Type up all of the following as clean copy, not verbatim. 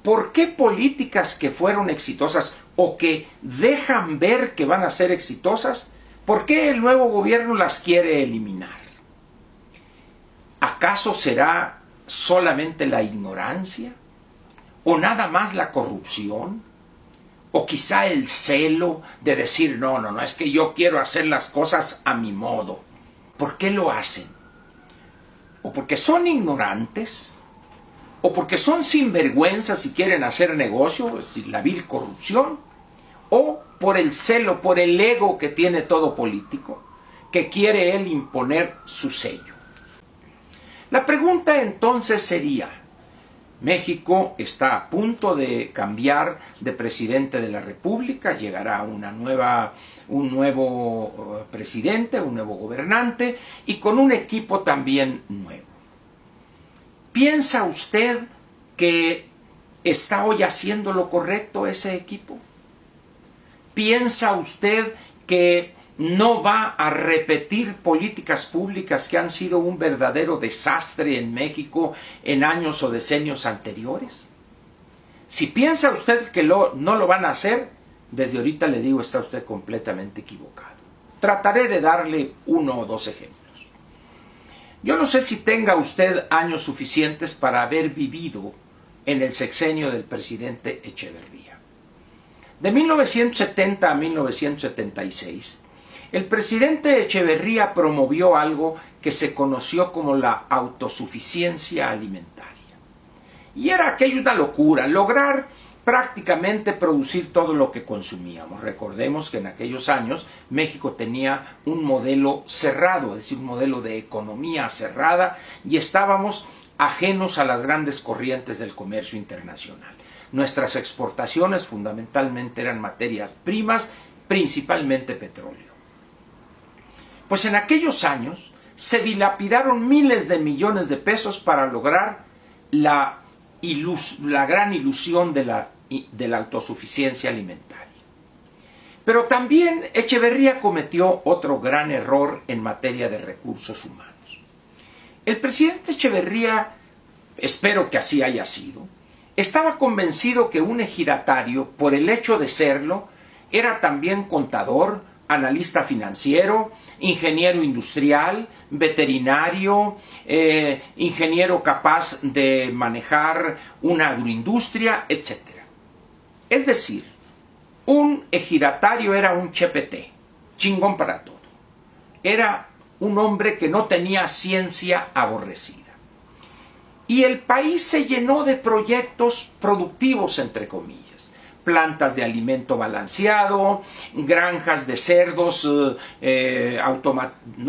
¿por qué políticas que fueron exitosas o que dejan ver que van a ser exitosas, por qué el nuevo gobierno las quiere eliminar? ¿Acaso será solamente la ignorancia? ¿O nada más la corrupción? ¿O quizá el celo de decir, no, es que yo quiero hacer las cosas a mi modo? ¿Por qué lo hacen? ¿O porque son ignorantes? ¿O porque son sinvergüenzas y quieren hacer negocio, es decir, la vil corrupción? ¿O por el celo, por el ego que tiene todo político, que quiere él imponer su sello? La pregunta entonces sería, México está a punto de cambiar de presidente de la República, llegará un nuevo presidente, un nuevo gobernante y con un equipo también nuevo. ¿Piensa usted que está hoy haciendo lo correcto ese equipo? ¿Piensa usted que no va a repetir políticas públicas que han sido un verdadero desastre en México en años o decenios anteriores? Si piensa usted que no lo van a hacer, desde ahorita le digo, está usted completamente equivocado. Trataré de darle 1 o 2 ejemplos. Yo no sé si tenga usted años suficientes para haber vivido en el sexenio del presidente Echeverría. De 1970 a 1976, el presidente Echeverría promovió algo que se conoció como la autosuficiencia alimentaria. Y era aquello una locura, lograr prácticamente producir todo lo que consumíamos. Recordemos que en aquellos años México tenía un modelo cerrado, es decir, un modelo de economía cerrada, y estábamos ajenos a las grandes corrientes del comercio internacional. Nuestras exportaciones fundamentalmente eran materias primas, principalmente petróleo. Pues en aquellos años se dilapidaron miles de millones de pesos para lograr la gran ilusión de la autosuficiencia alimentaria. Pero también Echeverría cometió otro gran error en materia de recursos humanos. El presidente Echeverría, espero que así haya sido, estaba convencido que un ejidatario, por el hecho de serlo, era también contador, analista financiero, ingeniero industrial, veterinario, ingeniero capaz de manejar una agroindustria, etc. Es decir, un ejidatario era un chepete, chingón para todo. Era un hombre que no tenía ciencia aborrecida. Y el país se llenó de proyectos productivos, entre comillas. Plantas de alimento balanceado, granjas de cerdos no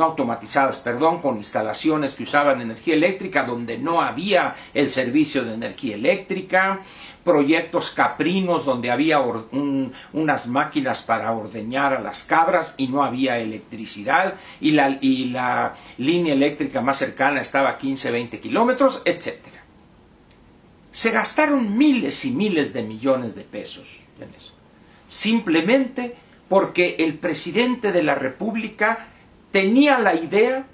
automatizadas, con instalaciones que usaban energía eléctrica donde no había el servicio de energía eléctrica, proyectos caprinos donde había unas máquinas para ordeñar a las cabras y no había electricidad y la línea eléctrica más cercana estaba a 15-20 kilómetros, etc. Se gastaron miles y miles de millones de pesos en eso, simplemente porque el presidente de la República tenía la idea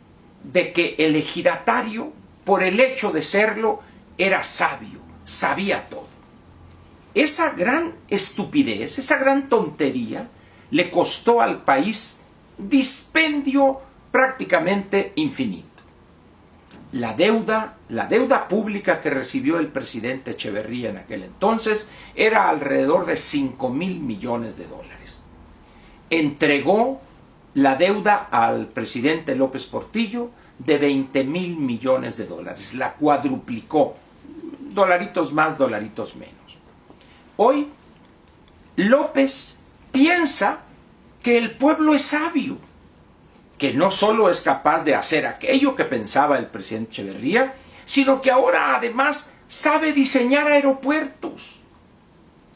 de que el ejidatario, por el hecho de serlo, era sabio, sabía todo. Esa gran estupidez, esa gran tontería, le costó al país dispendio prácticamente infinito. La deuda pública que recibió el presidente Echeverría en aquel entonces era alrededor de 5,000 millones de dólares. Entregó la deuda al presidente López Portillo de 20,000 millones de dólares. La cuadruplicó. Dolaritos más, dolaritos menos. Hoy, López piensa que el pueblo es sabio, que no solo es capaz de hacer aquello que pensaba el presidente Echeverría, sino que ahora además sabe diseñar aeropuertos,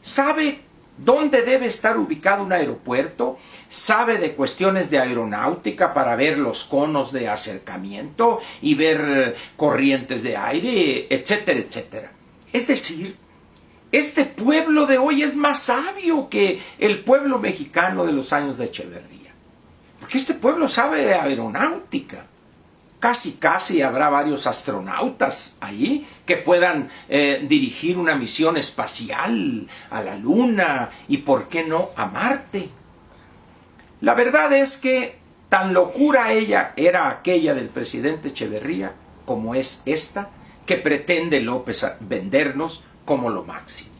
sabe dónde debe estar ubicado un aeropuerto, sabe de cuestiones de aeronáutica para ver los conos de acercamiento y ver corrientes de aire, etcétera, etcétera. Es decir, este pueblo de hoy es más sabio que el pueblo mexicano de los años de Echeverría. Porque este pueblo sabe de aeronáutica, Casi habrá varios astronautas ahí que puedan dirigir una misión espacial a la Luna y, ¿por qué no, a Marte? La verdad es que tan locura era aquella del presidente Echeverría como es esta que pretende López vendernos como lo máximo.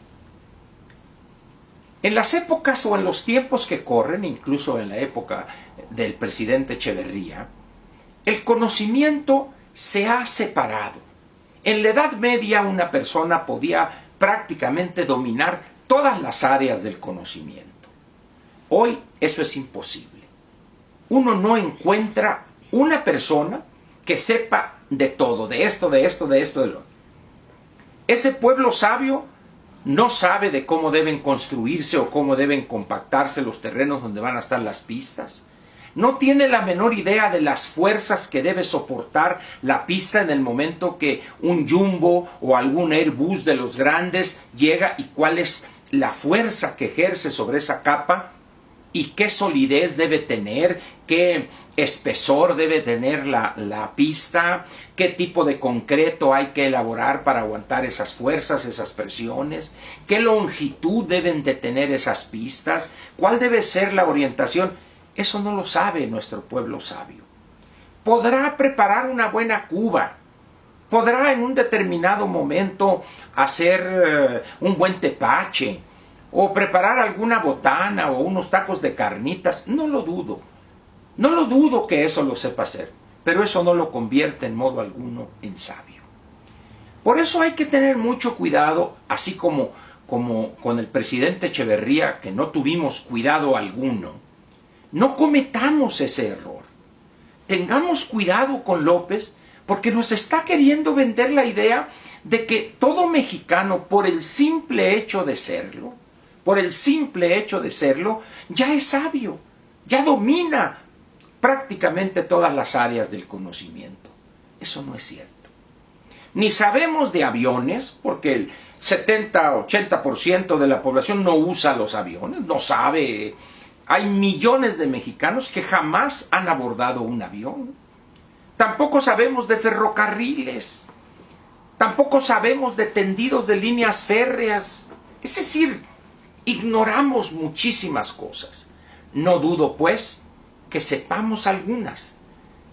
En las épocas o en los tiempos que corren, incluso en la época del presidente Echeverría, el conocimiento se ha separado. En la Edad Media una persona podía prácticamente dominar todas las áreas del conocimiento. Hoy eso es imposible. Uno no encuentra una persona que sepa de todo, de esto, de esto, de esto, de lo otro. Ese pueblo sabio no sabe de cómo deben construirse o cómo deben compactarse los terrenos donde van a estar las pistas. No tiene la menor idea de las fuerzas que debe soportar la pista en el momento que un Jumbo o algún Airbus de los grandes llega, y cuál es la fuerza que ejerce sobre esa capa y qué solidez debe tener, qué espesor debe tener la pista, qué tipo de concreto hay que elaborar para aguantar esas fuerzas, esas presiones, qué longitud deben de tener esas pistas, cuál debe ser la orientación. Eso no lo sabe nuestro pueblo sabio. Podrá preparar una buena cuba, podrá en un determinado momento hacer un buen tepache, o preparar alguna botana o unos tacos de carnitas. No lo dudo. No lo dudo que eso lo sepa hacer, pero eso no lo convierte en modo alguno en sabio. Por eso hay que tener mucho cuidado, así como con el presidente Echeverría, que no tuvimos cuidado alguno. No cometamos ese error. Tengamos cuidado con López, porque nos está queriendo vender la idea de que todo mexicano, por el simple hecho de serlo, ya es sabio, ya domina prácticamente todas las áreas del conocimiento. Eso no es cierto. Ni sabemos de aviones, porque el 70-80% de la población no usa los aviones, no sabe. Hay millones de mexicanos que jamás han abordado un avión. Tampoco sabemos de ferrocarriles. Tampoco sabemos de tendidos de líneas férreas. Es decir, ignoramos muchísimas cosas. No dudo, pues, que sepamos algunas,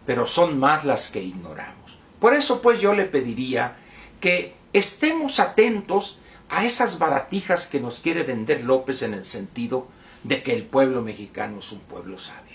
pero son más las que ignoramos. Por eso, pues, yo le pediría que estemos atentos a esas baratijas que nos quiere vender López en el sentido de que el pueblo mexicano es un pueblo sabio.